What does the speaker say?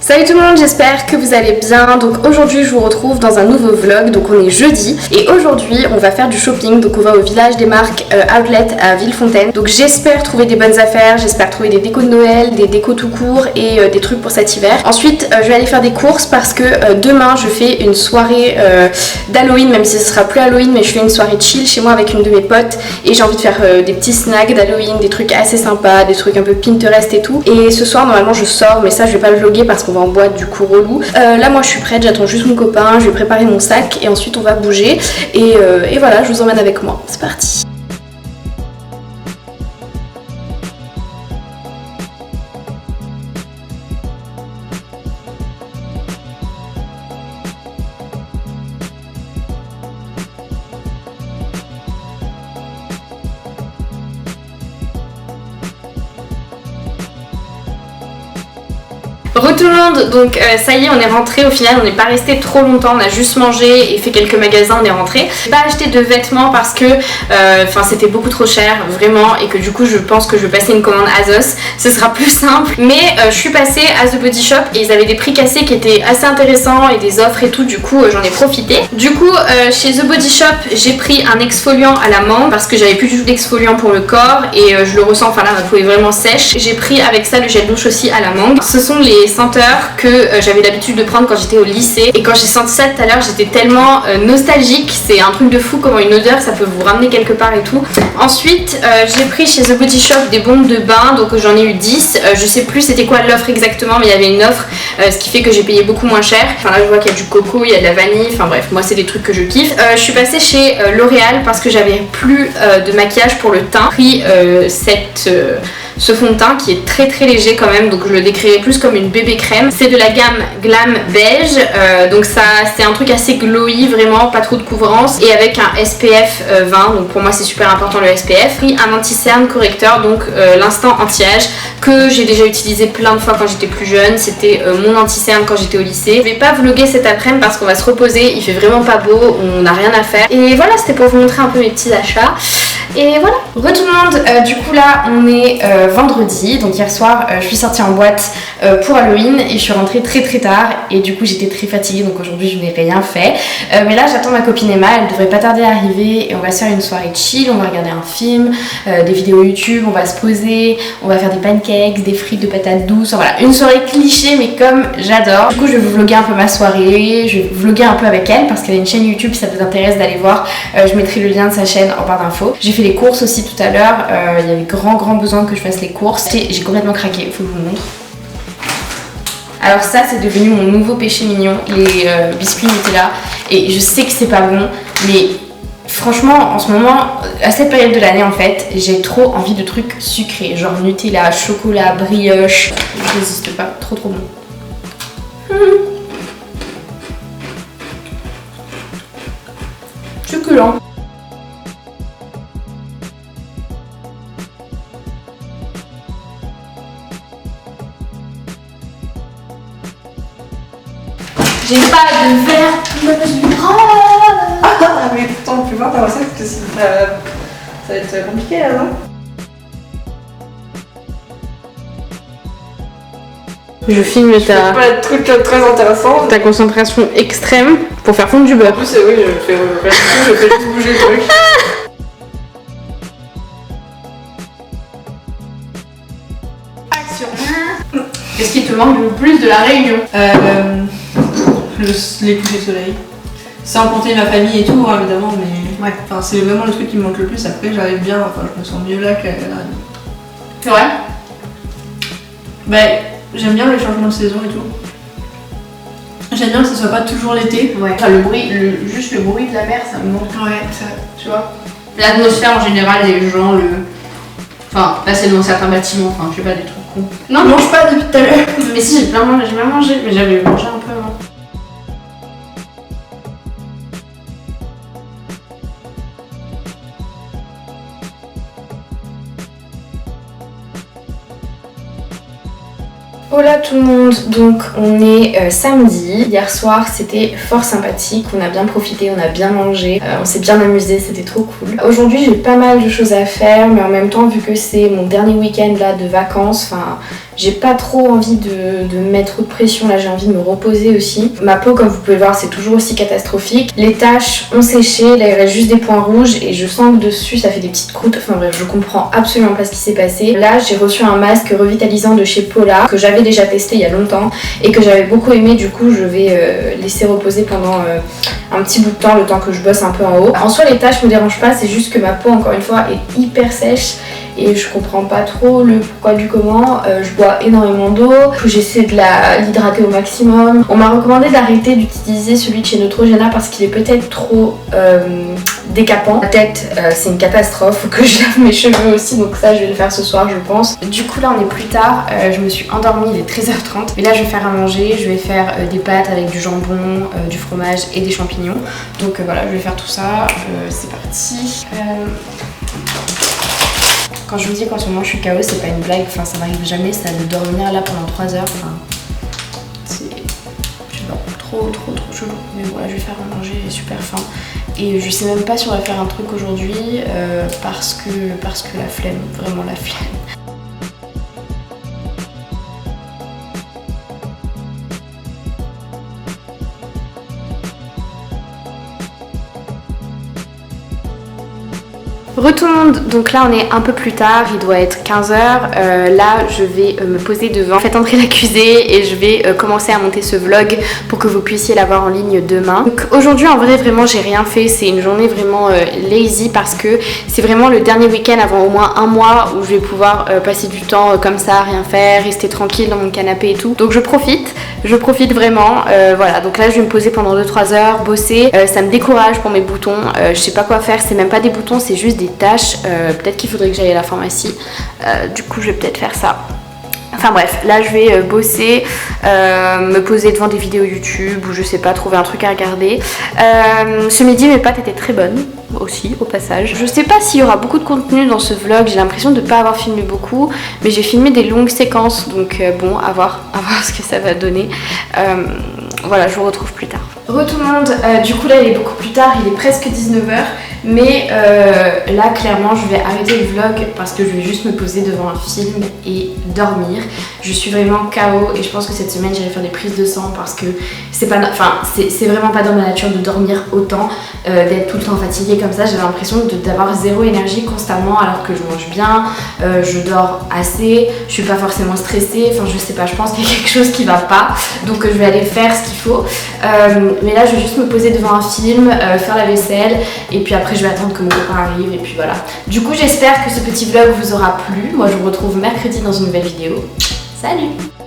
Salut tout le monde, j'espère que vous allez bien. Donc aujourd'hui je vous retrouve dans un nouveau vlog. Donc on est jeudi et aujourd'hui on va faire du shopping. Donc on va au village des marques Outlet à Villefontaine. Donc j'espère trouver des bonnes affaires, j'espère trouver des décos de Noël, des décos tout court et des trucs pour cet hiver. Ensuite je vais aller faire des courses parce que demain je fais une soirée d'Halloween, même si ce sera plus Halloween, mais je fais une soirée chill chez moi avec une de mes potes et j'ai envie de faire des petits snacks d'Halloween, des trucs assez sympas, des trucs un peu Pinterest et tout. Et ce soir normalement je sors, mais ça je vais pas le vlogger parce qu'on va en boîte du coup relou. Là moi je suis prête, j'attends juste mon copain, je vais préparer mon sac et ensuite on va bouger et voilà, je vous emmène avec moi, c'est parti. Re tout le monde, donc ça y est on est rentré, au final on n'est pas resté trop longtemps, on a juste mangé et fait quelques magasins, on est rentré. J'ai pas acheté de vêtements parce que c'était beaucoup trop cher vraiment et que du coup je pense que je vais passer une commande Azos, ce sera plus simple. Mais je suis passée à The Body Shop et ils avaient des prix cassés qui étaient assez intéressants et des offres et tout, du coup j'en ai profité. Du coup chez The Body Shop j'ai pris un exfoliant à la menthe parce que j'avais plus du tout d'exfoliant pour le corps et je le ressens, enfin là ma peau est vraiment sèche. J'ai pris avec ça le gel douche aussi à la mangue. Ce sont les senteurs que j'avais l'habitude de prendre quand j'étais au lycée et quand j'ai senti ça tout à l'heure j'étais tellement nostalgique, c'est un truc de fou comment une odeur ça peut vous ramener quelque part et tout. Ensuite j'ai pris chez The Body Shop des bombes de bain, donc j'en ai eu 10, je sais plus c'était quoi l'offre exactement mais il y avait une offre ce qui fait que j'ai payé beaucoup moins cher. Enfin là je vois qu'il y a du coco, il y a de la vanille, enfin bref moi c'est des trucs que je kiffe. Je suis passée chez L'Oréal parce que j'avais plus de maquillage pour le teint, pris ce fond de teint qui est très très léger quand même, donc je le décrirais plus comme une bébé crème. C'est de la gamme Glam Beige, donc ça c'est un truc assez glowy, vraiment pas trop de couvrance et avec un SPF 20, donc pour moi c'est super important le SPF. Pris un anti-cerne correcteur, donc l'instant anti-âge que j'ai déjà utilisé plein de fois quand j'étais plus jeune, c'était mon anti-cerne quand j'étais au lycée. Je vais pas vlogger cet après-midi parce qu'on va se reposer, il fait vraiment pas beau, on n'a rien à faire et voilà, c'était pour vous montrer un peu mes petits achats. Et voilà, re tout le monde, du coup là on est vendredi, donc hier soir je suis sortie en boîte pour Halloween et je suis rentrée très très tard et du coup j'étais très fatiguée, donc aujourd'hui je n'ai rien fait. Mais là j'attends ma copine Emma, elle devrait pas tarder à arriver et on va se faire une soirée chill, on va regarder un film, des vidéos YouTube, on va se poser, on va faire des pancakes, des frites de patates douces, enfin, voilà, une soirée cliché mais comme j'adore. Du coup je vais vous vlogger un peu ma soirée, je vais vous vlogger un peu avec elle parce qu'elle a une chaîne YouTube, si ça vous intéresse d'aller voir, je mettrai le lien de sa chaîne en barre d'infos. J'ai fait les courses aussi tout à l'heure, il y avait grand besoin que je fasse les courses et j'ai complètement craqué, faut que je vous montre. Alors ça c'est devenu mon nouveau péché mignon, les biscuits Nutella, et je sais que c'est pas bon mais franchement en ce moment, à cette période de l'année en fait, j'ai trop envie de trucs sucrés, genre Nutella, chocolat, brioche, je résiste pas, trop bon. Succulent. J'ai pas de verre mesurable. Ah mais pourtant tu vois comment ça parce que ça va être compliqué là non? Je filme ta... pas de trucs très intéressants. Ta concentration extrême pour faire fondre du beurre. En plus oui je fais juste bouger le truc. Action. Qu'est-ce qui te manque le plus de la Réunion? Les couchers de soleil. Sans compter ma famille et tout, hein, évidemment, mais ouais, enfin, c'est vraiment le truc qui me manque le plus. Après, j'arrive bien, enfin, je me sens mieux là qu'à la Réunion. C'est vrai? Bah, j'aime bien les changements de saison et tout. J'aime bien que ce soit pas toujours l'été. Ouais. Enfin, le bruit, juste le bruit de la mer, ça me manque. Ouais, ça, tu vois. L'atmosphère en général, les gens, Enfin, là c'est dans certains bâtiments, enfin, je sais pas, des trucs cons. Non, je mange pas depuis tout à l'heure. Mais si, j'ai bien mangé, mais j'avais mangé un peu avant. Hola tout le monde, donc on est samedi. Hier soir c'était fort sympathique, on a bien profité, on a bien mangé, on s'est bien amusé, c'était trop cool. Aujourd'hui j'ai pas mal de choses à faire, mais en même temps vu que c'est mon dernier week-end là de vacances, enfin J'ai pas trop envie de mettre de pression là, j'ai envie de me reposer aussi. Ma peau, comme vous pouvez le voir, c'est toujours aussi catastrophique. Les taches ont séché, là il reste juste des points rouges et je sens que dessus ça fait des petites croûtes. Enfin bref, je comprends absolument pas ce qui s'est passé. Là j'ai reçu un masque revitalisant de chez Paula que j'avais déjà testé il y a longtemps et que j'avais beaucoup aimé. Du coup je vais laisser reposer pendant un petit bout de temps, le temps que je bosse un peu en haut. En soi les taches me dérangent pas, c'est juste que ma peau encore une fois est hyper sèche et je comprends pas trop le pourquoi du comment. Je bois énormément d'eau, j'essaie de l'hydrater au maximum. On m'a recommandé d'arrêter d'utiliser celui de chez Neutrogena parce qu'il est peut-être trop décapant. La tête c'est une catastrophe, faut que je lave mes cheveux aussi, donc ça je vais le faire ce soir je pense. Du coup là on est plus tard, je me suis endormie, il est 13h30 et là je vais faire à manger, je vais faire des pâtes avec du jambon, du fromage et des champignons. Donc voilà, je vais faire tout ça, c'est parti. Quand je vous dis qu'en ce moment je suis KO, c'est pas une blague, enfin ça m'arrive jamais ça de dormir là pendant 3 heures, enfin c'est trop chelou. Mais voilà, je vais faire à manger, j'ai super faim et je sais même pas si on va faire un truc aujourd'hui parce que la flemme, vraiment la flemme. Tout le monde, donc là on est un peu plus tard, il doit être 15h, là je vais me poser devant, faites entrer l'accusé et je vais commencer à monter ce vlog pour que vous puissiez l'avoir en ligne demain. Donc aujourd'hui en vrai vraiment j'ai rien fait, c'est une journée vraiment lazy parce que c'est vraiment le dernier week-end avant au moins un mois où je vais pouvoir passer du temps comme ça, rien faire, rester tranquille dans mon canapé et tout. Donc je profite vraiment, voilà, donc là je vais me poser pendant 2-3 heures, bosser, ça me décourage pour mes boutons, je sais pas quoi faire, c'est même pas des boutons, c'est juste des tâches, peut-être qu'il faudrait que j'aille à la pharmacie, du coup je vais peut-être faire ça. Enfin bref, là je vais bosser, me poser devant des vidéos YouTube ou je sais pas, trouver un truc à regarder. Ce midi mes pâtes étaient très bonnes aussi au passage. Je sais pas s'il y aura beaucoup de contenu dans ce vlog, j'ai l'impression de pas avoir filmé beaucoup, mais j'ai filmé des longues séquences, donc bon, à voir ce que ça va donner. Voilà, je vous retrouve plus tard. Tout le monde, du coup là il est beaucoup plus tard, il est presque 19h, mais là clairement je vais arrêter le vlog parce que je vais juste me poser devant un film et dormir. Je suis vraiment KO et je pense que cette semaine j'irai faire des prises de sang parce que c'est vraiment pas dans ma nature de dormir autant, d'être tout le temps fatiguée comme ça. J'avais l'impression d'avoir zéro énergie constamment alors que je mange bien, je dors assez, je suis pas forcément stressée, enfin je sais pas, je pense qu'il y a quelque chose qui va pas, donc je vais aller faire ce qu'il faut. Mais là je vais juste me poser devant un film, faire la vaisselle et puis après je vais attendre que mon copain arrive et puis voilà. Du coup j'espère que ce petit vlog vous aura plu. Moi je vous retrouve mercredi dans une nouvelle vidéo. Salut!